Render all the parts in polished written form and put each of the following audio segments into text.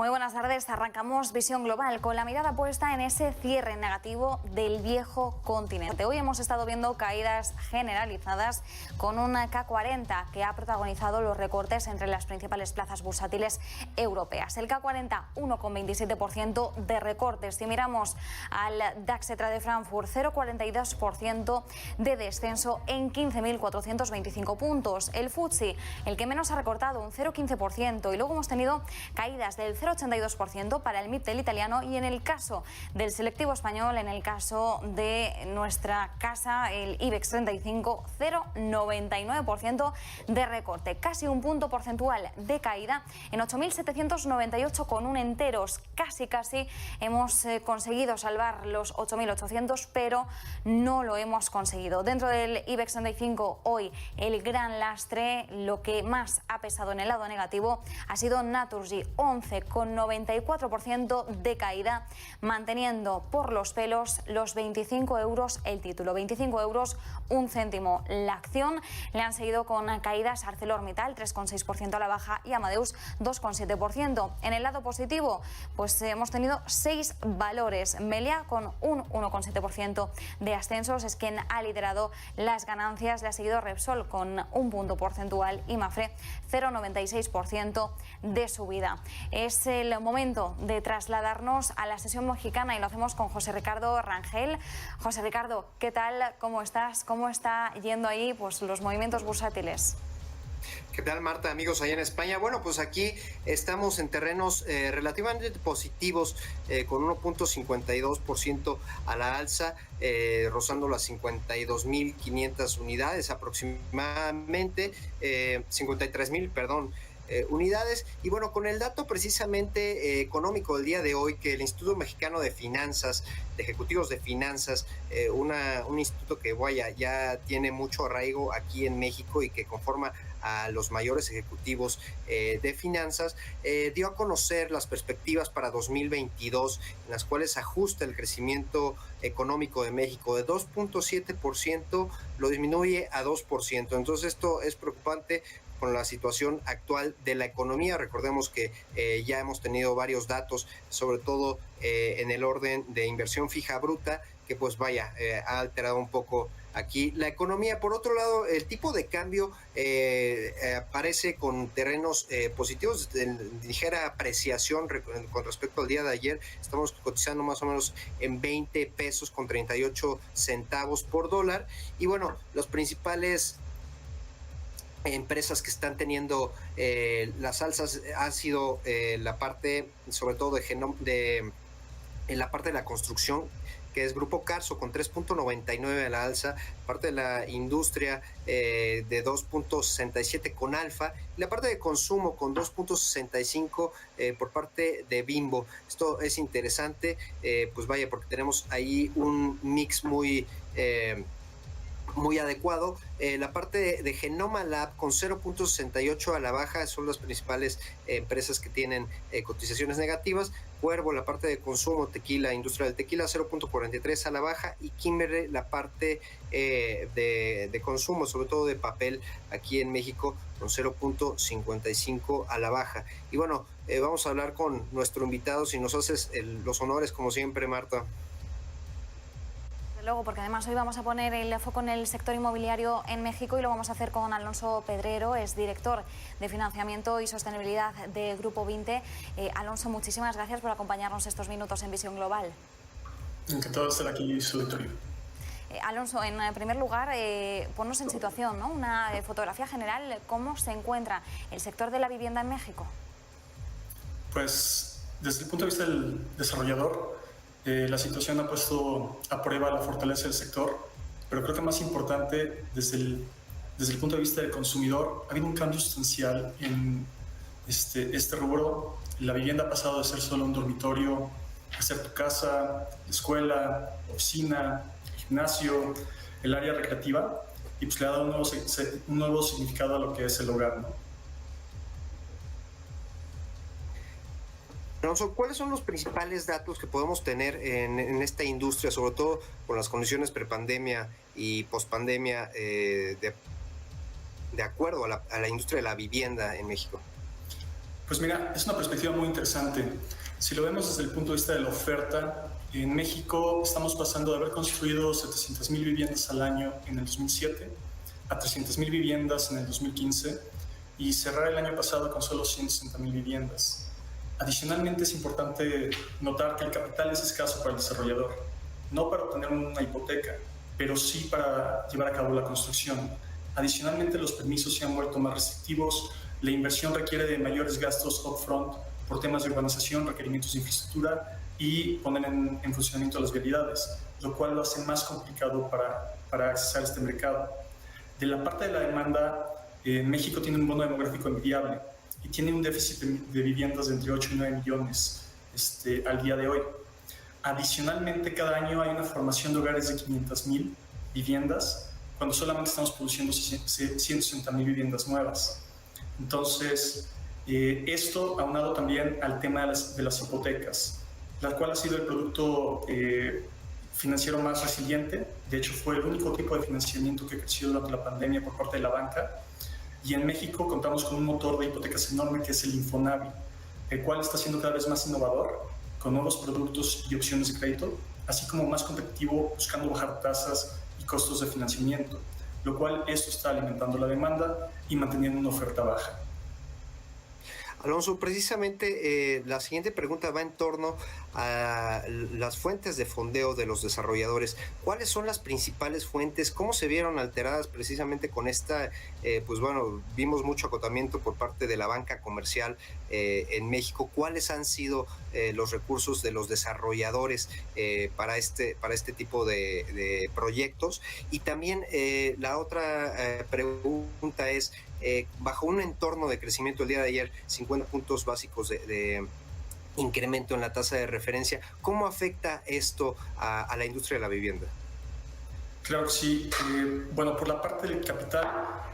Muy buenas tardes. Arrancamos Visión Global con la mirada puesta en ese cierre negativo del viejo continente. Hoy hemos estado viendo caídas generalizadas con un K40 que ha protagonizado los recortes entre las principales plazas bursátiles europeas. El K40 1,27% de recortes. Si miramos al DAX de Frankfurt, 0,42% de descenso en 15.425 puntos. El FTSE, el que menos ha recortado, un 0,15%. Y luego hemos tenido caídas del 0,82% para el MIB del italiano, y en el caso del selectivo español, en el caso de nuestra casa, el IBEX 35, 0,99% de recorte, casi un punto porcentual de caída en 8.798 con un enteros. Casi hemos conseguido salvar los 8.800, pero no lo hemos conseguido. Dentro del IBEX 35 hoy el gran lastre, lo que más ha pesado en el lado negativo, ha sido Naturgy, 11,94% de caída, manteniendo por los pelos los 25 euros el título, 25 euros un céntimo la acción. Le han seguido con caídas ArcelorMittal, 3,6% a la baja, y Amadeus, 2,7%. En el lado positivo, pues hemos tenido 6 valores. Meliá con un 1,7% de ascensos, es quien ha liderado las ganancias. Le ha seguido Repsol con un punto porcentual y Mapfre 0,96% de subida. Es el momento de trasladarnos a la sesión mexicana y lo hacemos con José Ricardo Rangel. José Ricardo, ¿qué tal? ¿Cómo estás? ¿Cómo está yendo ahí pues los movimientos bursátiles? ¿Qué tal, Marta? Amigos allá en España. Bueno, pues aquí estamos en terrenos relativamente positivos, con 1,52% a la alza, rozando las 52.500 unidades aproximadamente, 53.000, perdón, unidades. Y bueno, con el dato precisamente económico del día de hoy, que el Instituto Mexicano de Finanzas, de Ejecutivos de Finanzas, un instituto que ya tiene mucho arraigo aquí en México y que conforma a los mayores ejecutivos de finanzas, dio a conocer las perspectivas para 2022, en las cuales ajusta el crecimiento económico de México de 2,7%, lo disminuye a 2%. Entonces esto es preocupante con la situación actual de la economía. Recordemos que ya hemos tenido varios datos, sobre todo en el orden de inversión fija bruta, que pues ha alterado un poco aquí la economía. Por otro lado, el tipo de cambio aparece con terrenos positivos, de ligera apreciación con respecto al día de ayer. Estamos cotizando más o menos en 20 pesos con 38 centavos por dólar. Y bueno, los principales empresas que están teniendo las alzas ha sido la parte, sobre todo en la parte de la construcción, que es Grupo Carso con 3,99 a la alza, parte de la industria de 2,67 con Alfa, y la parte de consumo con 2,65 por parte de Bimbo. Esto es interesante, porque tenemos ahí un mix muy adecuado. La parte de Genoma Lab con 0,68 a la baja, son las principales empresas que tienen cotizaciones negativas. Cuervo, la parte de consumo, tequila, industria del tequila, 0,43 a la baja, y Kimberly, la parte de consumo, sobre todo de papel aquí en México, con 0,55 a la baja. Y bueno, vamos a hablar con nuestro invitado, si nos haces los honores, como siempre, Marta. Luego, porque además hoy vamos a poner el foco en el sector inmobiliario en México y lo vamos a hacer con Alonso Pedrero, es director de financiamiento y sostenibilidad de Grupo 20. Alonso, muchísimas gracias por acompañarnos estos minutos en Visión Global. Encantado de estar aquí, su auditorio. Alonso, en primer lugar, ponnos en situación, ¿no? Una fotografía general, ¿cómo se encuentra el sector de la vivienda en México? Pues desde el punto de vista del desarrollador, la situación ha puesto a prueba la fortaleza del sector, pero creo que más importante, desde el punto de vista del consumidor, ha habido un cambio sustancial en este rubro. La vivienda ha pasado de ser solo un dormitorio a ser tu casa, escuela, oficina, gimnasio, el área recreativa, y pues le ha dado un nuevo significado a lo que es el hogar, ¿no? Alonso, ¿cuáles son los principales datos que podemos tener en esta industria, sobre todo con las condiciones prepandemia y pospandemia, de acuerdo a la industria de la vivienda en México? Pues mira, es una perspectiva muy interesante. Si lo vemos desde el punto de vista de la oferta, en México estamos pasando de haber construido 700,000 viviendas al año en el 2007 a 300,000 viviendas en el 2015 y cerrar el año pasado con solo 160,000 viviendas. Adicionalmente, es importante notar que el capital es escaso para el desarrollador, no para obtener una hipoteca, pero sí para llevar a cabo la construcción. Adicionalmente, los permisos se han vuelto más restrictivos, la inversión requiere de mayores gastos upfront por temas de urbanización, requerimientos de infraestructura y poner en funcionamiento las vialidades, lo cual lo hace más complicado para accesar a este mercado. De la parte de la demanda, México tiene un bono demográfico envidiable y tiene un déficit de viviendas de entre 8 y 9 millones al día de hoy. Adicionalmente, cada año hay una formación de hogares de 500,000 viviendas, cuando solamente estamos produciendo 160,000 viviendas nuevas. Entonces, esto aunado también al tema de las hipotecas, la cual ha sido el producto financiero más resiliente. De hecho, fue el único tipo de financiamiento que creció durante la pandemia por parte de la banca. Y en México contamos con un motor de hipotecas enorme que es el Infonavit, el cual está siendo cada vez más innovador, con nuevos productos y opciones de crédito, así como más competitivo, buscando bajar tasas y costos de financiamiento, lo cual esto está alimentando la demanda y manteniendo una oferta baja. Alonso, precisamente la siguiente pregunta va en torno a las fuentes de fondeo de los desarrolladores. ¿Cuáles son las principales fuentes? ¿Cómo se vieron alteradas precisamente con esta? Pues bueno, vimos mucho acotamiento por parte de la banca comercial en México. ¿Cuáles han sido los recursos de los desarrolladores para este tipo de proyectos? Y también la otra pregunta es, bajo un entorno de crecimiento el día de ayer, 50 puntos básicos de incremento en la tasa de referencia, ¿cómo afecta esto a la industria de la vivienda? Claro que sí. Bueno, por la parte del capital,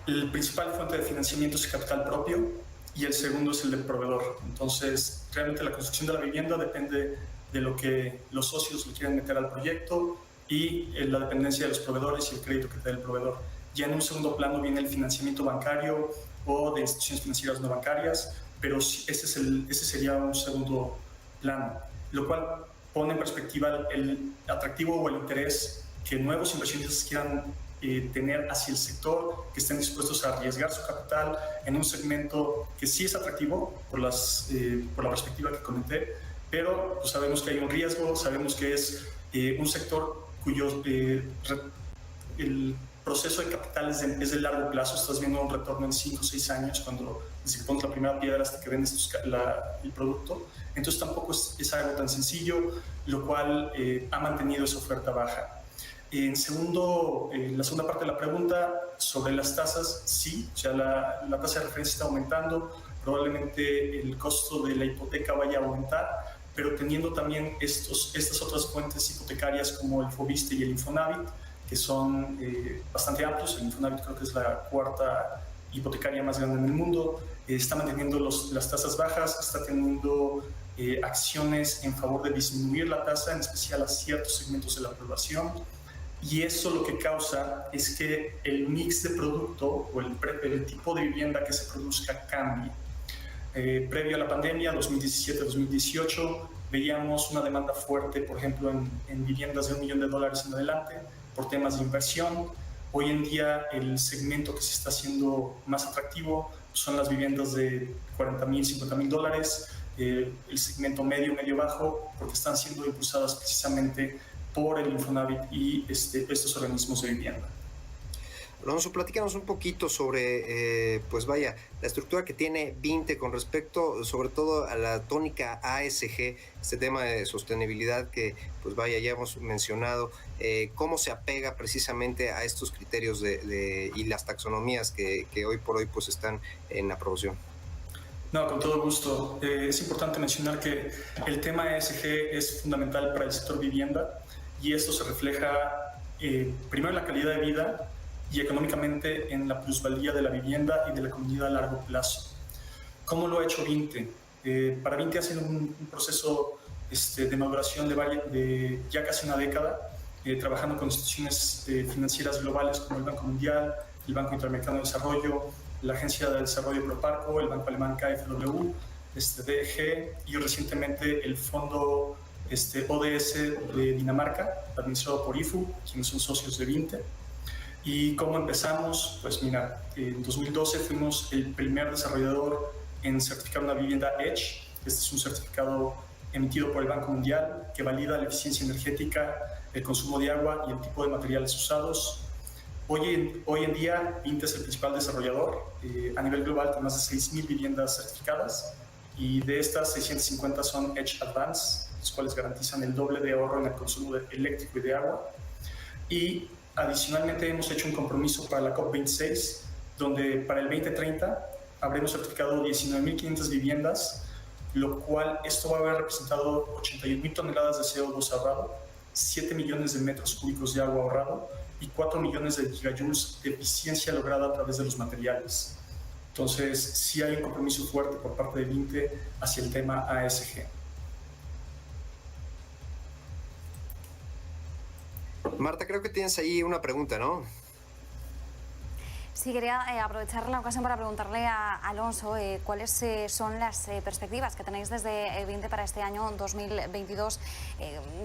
la principal fuente de financiamiento es el capital propio y el segundo es el del proveedor. Entonces, realmente la construcción de la vivienda depende de lo que los socios le quieren meter al proyecto y la dependencia de los proveedores y el crédito que te da el proveedor. Ya en un segundo plano viene el financiamiento bancario o de instituciones financieras no bancarias, pero ese sería un segundo plano, lo cual pone en perspectiva el atractivo o el interés que nuevos inversionistas quieran tener hacia el sector, que estén dispuestos a arriesgar su capital en un segmento que sí es atractivo por la perspectiva que comenté, pero pues sabemos que hay un riesgo, sabemos que es un sector cuyo el proceso de capital es de largo plazo. Estás viendo un retorno en 5 o 6 años desde que pones la primera piedra hasta que vendes el producto. Entonces tampoco es algo tan sencillo, lo cual ha mantenido esa oferta baja. La segunda parte de la pregunta sobre las tasas, sí, o sea, la tasa de referencia está aumentando, probablemente el costo de la hipoteca vaya a aumentar, pero teniendo también estas otras fuentes hipotecarias como el Fobiste y el Infonavit, que son bastante amplios. El Infonavit creo que es la cuarta hipotecaria más grande en el mundo, está manteniendo las tasas bajas, está teniendo acciones en favor de disminuir la tasa, en especial a ciertos segmentos de la población, y eso lo que causa es que el mix de producto o el tipo de vivienda que se produzca cambie. Previo a la pandemia, 2017-2018, veíamos una demanda fuerte, por ejemplo, en viviendas de $1 millón en adelante, por temas de inversión. Hoy en día el segmento que se está haciendo más atractivo son las viviendas de $40,000, $50,000, el segmento medio-bajo, porque están siendo impulsadas precisamente por el Infonavit y estos organismos de vivienda. Alonso, platícanos un poquito sobre, la estructura que tiene Vinte con respecto, sobre todo, a la tónica ASG, este tema de sostenibilidad que, ya hemos mencionado, cómo se apega precisamente a estos criterios y las taxonomías que hoy por hoy están en aprobación. No, con todo gusto. Es importante mencionar que el tema ASG es fundamental para el sector vivienda y esto se refleja primero en la calidad de vida y económicamente en la plusvalía de la vivienda y de la comunidad a largo plazo. ¿Cómo lo ha hecho Vinte? Para Vinte ha sido un proceso de maduración de ya casi una década, trabajando con instituciones financieras globales como el Banco Mundial, el Banco Interamericano de Desarrollo, la Agencia de Desarrollo Proparco, el Banco Alemán KfW, DEG y recientemente el fondo ODS de Dinamarca, administrado por IFU, quienes son socios de Vinte. ¿Y cómo empezamos? Pues mira, en 2012 fuimos el primer desarrollador en certificar una vivienda EDGE. Este es un certificado emitido por el Banco Mundial que valida la eficiencia energética, el consumo de agua y el tipo de materiales usados. Hoy en día, Vinte es el principal desarrollador a nivel global con más de 6.000 viviendas certificadas, y de estas 650 son EDGE Advanced, los cuales garantizan el doble de ahorro en el consumo eléctrico y de agua. Y adicionalmente hemos hecho un compromiso para la COP26, donde para el 2030 habremos certificado 19.500 viviendas, lo cual esto va a haber representado 81.000 toneladas de CO2 ahorrado, 7 millones de metros cúbicos de agua ahorrado y 4 millones de gigajoules de eficiencia lograda a través de los materiales. Entonces, sí hay un compromiso fuerte por parte de Vinte hacia el tema ASG. Marta, creo que tienes ahí una pregunta, ¿no? Sí, quería aprovechar la ocasión para preguntarle a Alonso cuáles son las perspectivas que tenéis desde Vinte para este año 2022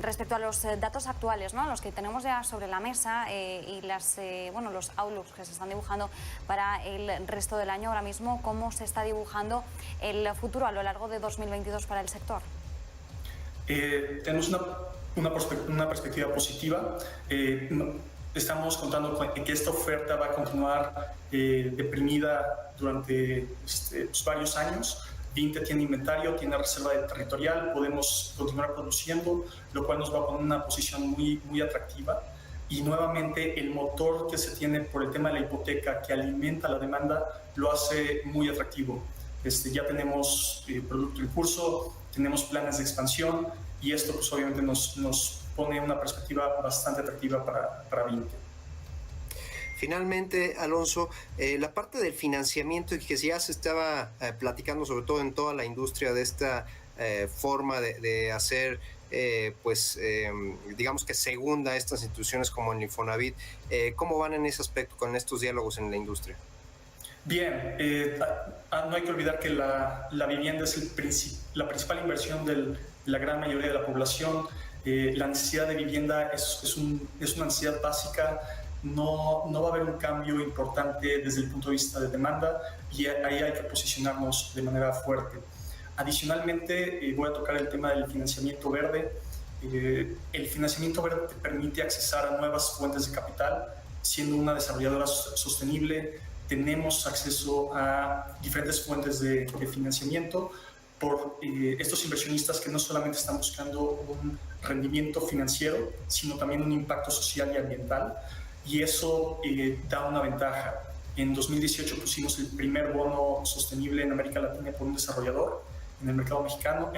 respecto a los datos actuales, ¿no? Los que tenemos ya sobre la mesa y los outlooks que se están dibujando para el resto del año. Ahora mismo, ¿cómo se está dibujando el futuro a lo largo de 2022 para el sector? Tenemos una perspectiva positiva. Estamos contando con que esta oferta va a continuar deprimida durante varios años. Vinte tiene inventario, tiene reserva territorial, podemos continuar produciendo, lo cual nos va a poner en una posición muy atractiva. Y nuevamente el motor que se tiene por el tema de la hipoteca que alimenta la demanda lo hace muy atractivo. Ya tenemos producto en curso, tenemos planes de expansión y esto pues obviamente nos pone una perspectiva bastante atractiva para Vinte. Finalmente, Alonso, la parte del financiamiento y que ya se estaba platicando sobre todo en toda la industria de esta forma de hacer digamos que segunda a estas instituciones como el Infonavit, ¿cómo van en ese aspecto con estos diálogos en la industria? Bien, no hay que olvidar que la vivienda es la principal inversión de la gran mayoría de la población. La necesidad de vivienda es una necesidad básica. No va a haber un cambio importante desde el punto de vista de demanda y ahí hay que posicionarnos de manera fuerte. Adicionalmente, voy a tocar el tema del financiamiento verde. El financiamiento verde te permite accesar a nuevas fuentes de capital. Siendo una desarrolladora sostenible, tenemos acceso a diferentes fuentes de financiamiento por estos inversionistas que no solamente están buscando un rendimiento financiero, sino también un impacto social y ambiental, y eso da una ventaja. En 2018 pusimos el primer bono sostenible en América Latina por un desarrollador en el mercado mexicano,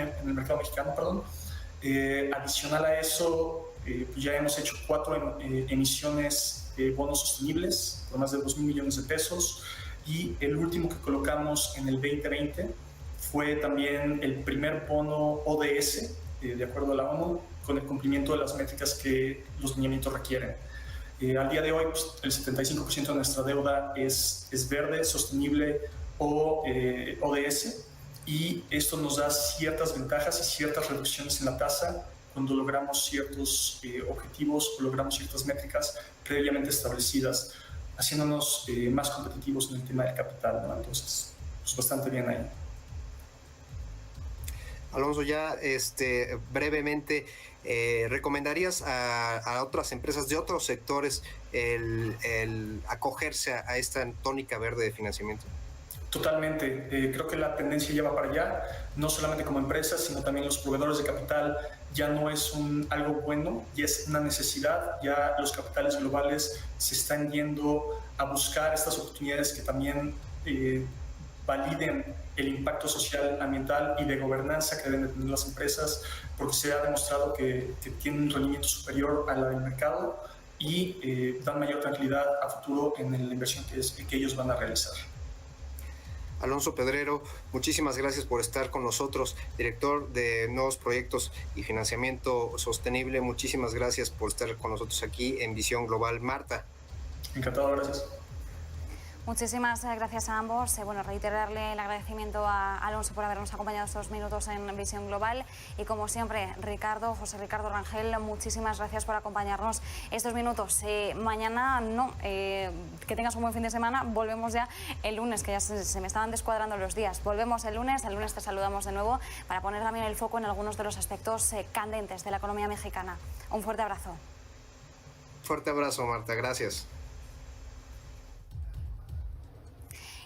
adicional a eso, ya hemos hecho 4 emisiones de bonos sostenibles por más de 2.000 millones de pesos, y el último que colocamos en el 2020 fue también el primer bono ODS, de acuerdo a la ONU, con el cumplimiento de las métricas que los lineamientos requieren. Al día de hoy, pues, el 75% de nuestra deuda es verde, sostenible o ODS, y esto nos da ciertas ventajas y ciertas reducciones en la tasa cuando logramos ciertos objetivos o logramos ciertas métricas previamente establecidas, haciéndonos más competitivos en el tema del capital, ¿no? Entonces, pues bastante bien ahí. Alonso, ya brevemente, ¿recomendarías a otras empresas de otros sectores el acogerse a esta tónica verde de financiamiento? Totalmente. Creo que la tendencia ya va para allá, no solamente como empresas, sino también los proveedores de capital. Ya no es algo bueno, ya es una necesidad. Ya los capitales globales se están yendo a buscar estas oportunidades que también validen el impacto social, ambiental y de gobernanza que deben tener las empresas, porque se ha demostrado que tienen un rendimiento superior a la del mercado y dan mayor tranquilidad a futuro en la inversión que ellos van a realizar. Alonso Pedrero, muchísimas gracias por estar con nosotros, director de Nuevos Proyectos y Financiamiento Sostenible. Muchísimas gracias por estar con nosotros aquí en Visión Global. Marta. Encantado, gracias. Muchísimas gracias a ambos. Bueno, reiterarle el agradecimiento a Alonso por habernos acompañado estos minutos en Visión Global. Y como siempre, José Ricardo Rangel, muchísimas gracias por acompañarnos estos minutos. Mañana no, que tengas un buen fin de semana. Volvemos ya el lunes, que ya se me estaban descuadrando los días. Volvemos el lunes te saludamos de nuevo para poner también el foco en algunos de los aspectos candentes de la economía mexicana. Un fuerte abrazo. Fuerte abrazo, Marta. Gracias.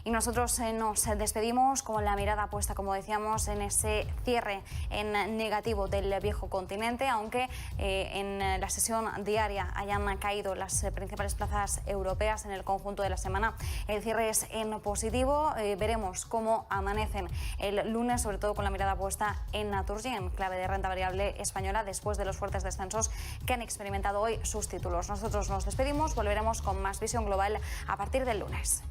Y nosotros nos despedimos con la mirada puesta, como decíamos, en ese cierre en negativo del viejo continente, aunque en la sesión diaria hayan caído las principales plazas europeas en el conjunto de la semana. El cierre es en positivo. Veremos cómo amanecen el lunes, sobre todo con la mirada puesta en Naturgy, en clave de renta variable española, después de los fuertes descensos que han experimentado hoy sus títulos. Nosotros nos despedimos, volveremos con más Visión Global a partir del lunes.